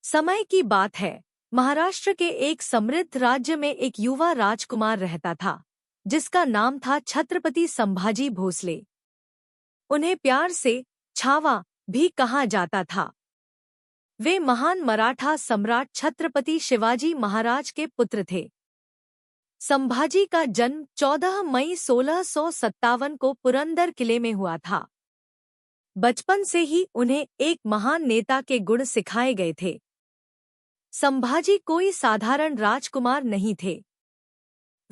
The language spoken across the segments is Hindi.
समय की बात है। महाराष्ट्र के एक समृद्ध राज्य में एक युवा राजकुमार रहता था, जिसका नाम था छत्रपति संभाजी भोसले। उन्हें प्यार से छावा भी कहा जाता था। वे महान मराठा सम्राट छत्रपति शिवाजी महाराज के पुत्र थे। संभाजी का जन्म 14 मई 1657 को पुरंदर किले में हुआ था। बचपन से ही उन्हें एक महान नेता के गुण सिखाए गए थे। संभाजी कोई साधारण राजकुमार नहीं थे।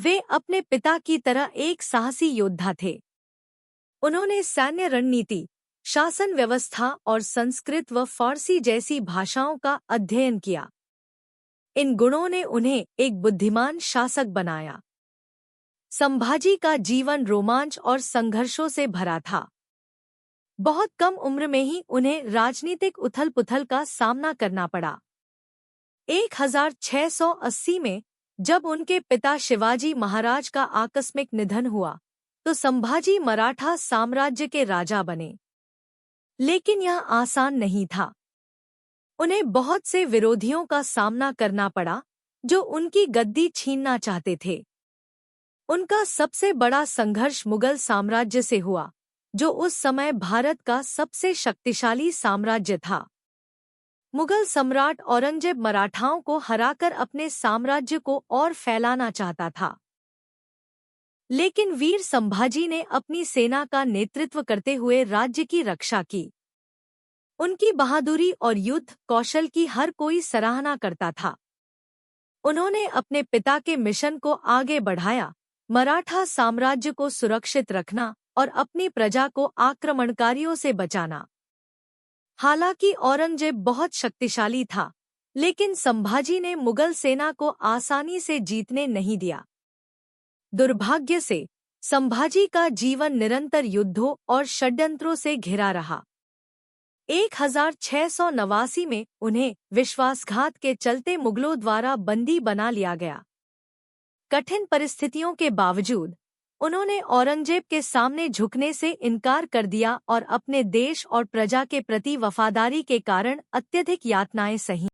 वे अपने पिता की तरह एक साहसी योद्धा थे। उन्होंने सैन्य रणनीति, शासन व्यवस्था और संस्कृत व फारसी जैसी भाषाओं का अध्ययन किया। इन गुणों ने उन्हें एक बुद्धिमान शासक बनाया। संभाजी का जीवन रोमांच और संघर्षों से भरा था। बहुत कम उम्र में ही उन्हें राजनीतिक उथल-पुथल का सामना करना पड़ा। 1680 में जब उनके पिता शिवाजी महाराज का आकस्मिक निधन हुआ, तो संभाजी मराठा साम्राज्य के राजा बने। लेकिन यह आसान नहीं था। उन्हें बहुत से विरोधियों का सामना करना पड़ा, जो उनकी गद्दी छीनना चाहते थे। उनका सबसे बड़ा संघर्ष मुगल साम्राज्य से हुआ, जो उस समय भारत का सबसे शक्तिशाली साम्राज्य था। मुगल सम्राट औरंगजेब मराठाओं को हराकर अपने साम्राज्य को और फैलाना चाहता था। लेकिन वीर संभाजी ने अपनी सेना का नेतृत्व करते हुए राज्य की रक्षा की। उनकी बहादुरी और युद्ध कौशल की हर कोई सराहना करता था। उन्होंने अपने पिता के मिशन को आगे बढ़ाया, मराठा साम्राज्य को सुरक्षित रखना और अपनी प्रजा को आक्रमणकारियों से बचाना। हालांकि औरंगजेब बहुत शक्तिशाली था, लेकिन संभाजी ने मुगल सेना को आसानी से जीतने नहीं दिया। दुर्भाग्य से संभाजी का जीवन निरंतर युद्धों और षड्यंत्रों से घिरा रहा। 1689 में उन्हें विश्वासघात के चलते मुगलों द्वारा बंदी बना लिया गया। कठिन परिस्थितियों के बावजूद उन्होंने औरंगजेब के सामने झुकने से इनकार कर दिया और अपने देश और प्रजा के प्रति वफादारी के कारण अत्यधिक यातनाएं सही।